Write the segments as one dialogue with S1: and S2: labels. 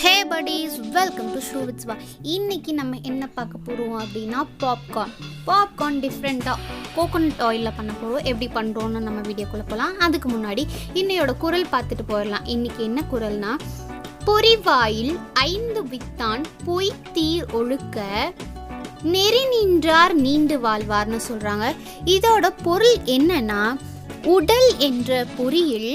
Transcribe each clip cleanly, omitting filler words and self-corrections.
S1: Hey buddies, welcome to Shruvitzva. இன்னைக்கு நம்ம என்ன பார்க்க போறோம் அப்படினா பாப்கார்ன் டிஃபரெண்டா கோகனட் ஆயில்ல பண்ண போறோம். எப்படி பண்றோம்னு நம்ம வீடியோக்குள்ள போலாம். அதுக்கு முன்னாடி இன்னையோட குறள் பார்த்துட்டு போயிடலாம். இன்னைக்கு என்ன குறள்னா, பொறிவாயில் 5 வித்தான் பொய் தீர் ஒழுக்க நெறி நின்றார் நீண்டு வாழ்வார்னு சொல்றாங்க. இதோட பொருள் என்னன்னா, உடல் என்ற பொறியில்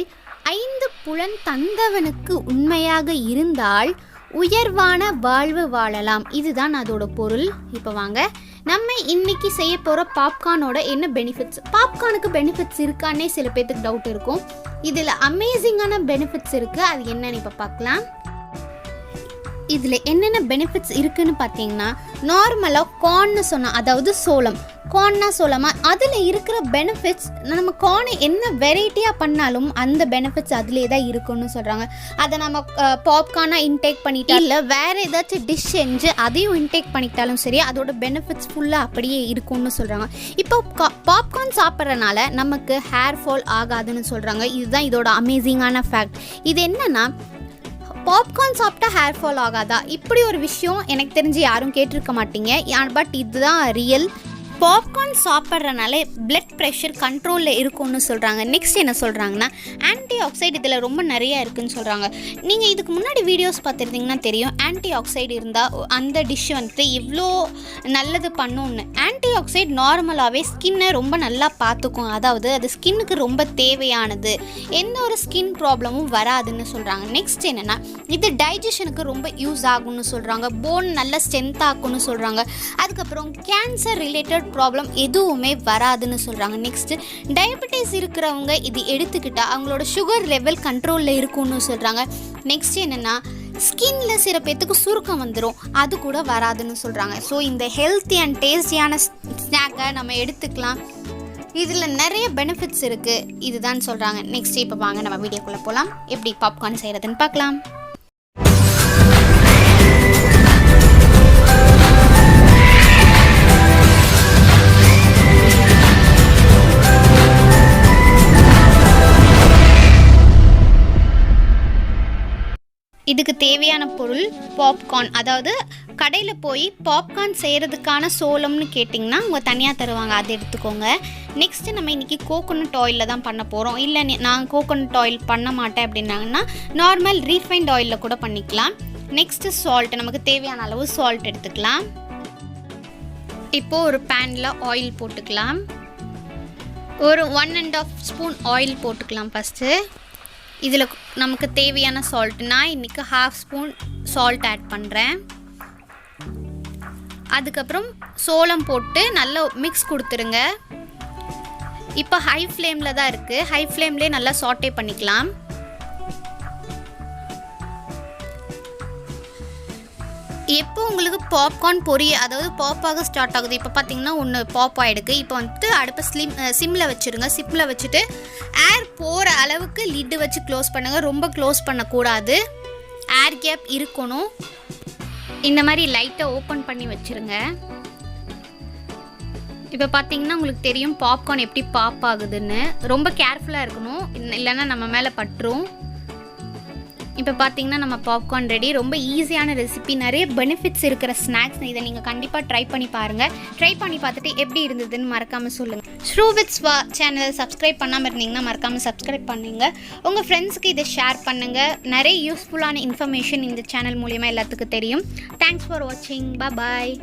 S1: 5 புலன் தந்தவனுக்கு உண்மையாக இருந்தால் உயர்வான வாழ்வு வாழலாம். இதுதான் அதோட பொருள். இப்போ வாங்க நம்ம இன்னைக்கு செய்ய போகிற பாப்கார்னோட என்ன பெனிஃபிட்ஸ். பாப்கார்னுக்கு பெனிஃபிட்ஸ் இருக்கானே சில பேருக்கு டவுட் இருக்கும். இதில் அமேசிங்கான பெனிஃபிட்ஸ் இருக்குது. அது என்னன்னு இப்போ பார்க்கலாம். இதில் என்னென்ன பெனிஃபிட்ஸ் இருக்குதுன்னு பார்த்தீங்கன்னா, நார்மலாக கார்ன்னு சொன்னால், அதாவது சோளம், கார்ன்னா சோளமா, அதில் இருக்கிற பெனிஃபிட்ஸ் நம்ம கார்னை என்ன வெரைட்டியாக பண்ணாலும் அந்த பெனிஃபிட்ஸ் அதிலே தான் இருக்குன்னு சொல்கிறாங்க. அதை நம்ம பாப்கார்னாக இன்டேக் பண்ணிட்டா இல்லை வேறு ஏதாச்சும் டிஷ் செஞ்சு அதையும் இன்டேக் பண்ணிட்டாலும் சரி, அதோட பெனிஃபிட்ஸ் ஃபுல்லாக அப்படியே இருக்குன்னு சொல்கிறாங்க. இப்போ பாப்கார்ன் சாப்பிட்றதுனால நமக்கு ஹேர் ஃபால் ஆகாதுன்னு சொல்கிறாங்க. இதுதான் இதோட அமேசிங்கான ஃபேக்ட். இது என்னென்னா, பாப்கார்ன் சாப்பிட்டா ஹேர் ஃபால் ஆகாதா? இப்படி ஒரு விஷயம் எனக்கு தெரிஞ்சு யாரும் கேட்டிருக்க மாட்டீங்க. பட் இதுதான் ரியல். பாப்கார்ன் சாப்பிட்றதுனால பிளட் ப்ரெஷர் கண்ட்ரோலில் இருக்கும்னு சொல்கிறாங்க. நெக்ஸ்ட் என்ன சொல்கிறாங்கன்னா, ஆன்டி ஆக்சைடு இதில் ரொம்ப நிறையா இருக்குதுன்னு சொல்கிறாங்க. நீங்கள் இதுக்கு முன்னாடி வீடியோஸ் பார்த்துருந்தீங்கன்னா தெரியும், ஆன்டி ஆக்சைடு இருந்தால் அந்த டிஷ் வந்துட்டு இவ்வளோ நல்லது பண்ணுன்னு. ஆன்டி ஆக்சைடு நார்மலாகவே ஸ்கின்னை ரொம்ப நல்லா பார்த்துக்கும். அதாவது அது ஸ்கின்னுக்கு ரொம்ப தேவையானது, எந்த ஒரு ஸ்கின் ப்ராப்ளமும் வராதுன்னு சொல்கிறாங்க. நெக்ஸ்ட் என்னென்னா, இது டைஜஷனுக்கு ரொம்ப யூஸ் ஆகும்னு சொல்கிறாங்க. போன் நல்லா ஸ்ட்ரென்த் ஆகும்னு சொல்கிறாங்க. அதுக்கப்புறம் கேன்சர் ரிலேட்டட் ப்ராப்ளம் எதுவுமே வராதுன்னு சொல்கிறாங்க. நெக்ஸ்ட்டு டயபெட்டிஸ் இருக்கிறவங்க இது எடுத்துக்கிட்டால் அவங்களோட சுகர் லெவல் கண்ட்ரோலில் இருக்கும்னு சொல்கிறாங்க. நெக்ஸ்ட் என்னென்னா, ஸ்கின்ல சில பேத்துக்கு சுருக்கம் வந்துடும், அது கூட வராதுன்னு சொல்கிறாங்க. ஸோ இந்த ஹெல்த்தி அண்ட் டேஸ்டியான ஸ்நாக்கை நம்ம எடுத்துக்கலாம். இதில் நிறைய பெனிஃபிட்ஸ் இருக்குது. இதுதான் சொல்கிறாங்க. நெக்ஸ்ட் இப்போ வாங்க நம்ம வீடியோக்குள்ளே போகலாம். எப்படி பாப்கார்ன் செய்கிறதுன்னு பார்க்கலாம். இதுக்கு தேவையான பொருள் பாப்கார்ன். அதாவது கடையில் போய் பாப்கார்ன் செய்கிறதுக்கான சோளம்னு கேட்டிங்கன்னா அவங்க தனியாக தருவாங்க, அதை எடுத்துக்கோங்க. நெக்ஸ்ட்டு நம்ம இன்றைக்கி கோகோனட் ஆயிலில் தான் பண்ண போகிறோம். இல்லை நான் கோகோனட் ஆயில் பண்ண மாட்டேன் அப்படின்னாங்கன்னா நார்மல் ரீஃபைண்ட் ஆயிலில் கூட பண்ணிக்கலாம். நெக்ஸ்ட்டு சால்ட், நமக்கு தேவையான அளவு சால்ட் எடுத்துக்கலாம். இப்போது ஒரு பேனில் ஆயில் போட்டுக்கலாம். ஒரு 1.5 ஸ்பூன் ஆயில் போட்டுக்கலாம் ஃபஸ்ட்டு. இதில் நமக்கு தேவையான சால்ட், நான் இன்றைக்கி 1/2 ஸ்பூன் சால்ட் ஆட் பண்ணுறேன். அதுக்கப்புறம் சோளம் போட்டு நல்லா மிக்ஸ் கொடுத்துருங்க. இப்போ ஹை ஃப்ளேமில் தான் இருக்குது. ஹை ஃப்ளேம்லேயே நல்லா சாட்டே பண்ணிக்கலாம். எப்போ உங்களுக்கு பாப்கார்ன் அதாவது பாப்பாக ஸ்டார்ட் ஆகுது, இப்போ பார்த்தீங்கன்னா ஒன்று பாப் ஆகிடுக்கு. இப்போ வந்துட்டு அடுப்பை சிம்மில் வச்சுருங்க. சிம்மில் வச்சுட்டு ஏர் போகிற அளவுக்கு லிட்டு வச்சு க்ளோஸ் பண்ணுங்கள். ரொம்ப க்ளோஸ் பண்ணக்கூடாது, ஏர் கேப் இருக்கணும். இந்த மாதிரி லைட்டாக ஓப்பன் பண்ணி வச்சுருங்க. இப்போ பார்த்தீங்கன்னா உங்களுக்கு தெரியும் பாப்கார்ன் எப்படி பாப் ஆகுதுன்னு. ரொம்ப கேர்ஃபுல்லாக இருக்கணும், இல்லைன்னா நம்ம மேலே பட்டுரும். இப்போ பார்த்தீங்கன்னா நம்ம பாப்கார்ன் ரெடி. ரொம்ப ஈஸியான ரெசிபி, நிறைய பெனிஃபிட்ஸ் இருக்கிற ஸ்நாக்ஸ். இதை நீங்கள் கண்டிப்பாக ட்ரை பண்ணி பாருங்கள். ட்ரை பண்ணி பார்த்துட்டு எப்படி இருந்ததுன்னு மறக்காமல் சொல்லுங்கள். ஸ்ரூவித்ஸ்வா சேனலை சப்ஸ்கிரைப் பண்ணாமல் இருந்தீங்கன்னா மறக்காமல் சப்ஸ்கிரைப் பண்ணுங்கள். உங்கள் ஃப்ரெண்ட்ஸுக்கு இதை ஷேர் பண்ணுங்கள். நிறைய யூஸ்ஃபுல்லான இன்ஃபர்மேஷன் இந்த சேனல் மூலிமா எல்லாத்துக்கும் தெரியும். தேங்க்ஸ் ஃபார் வாட்சிங். பாய்.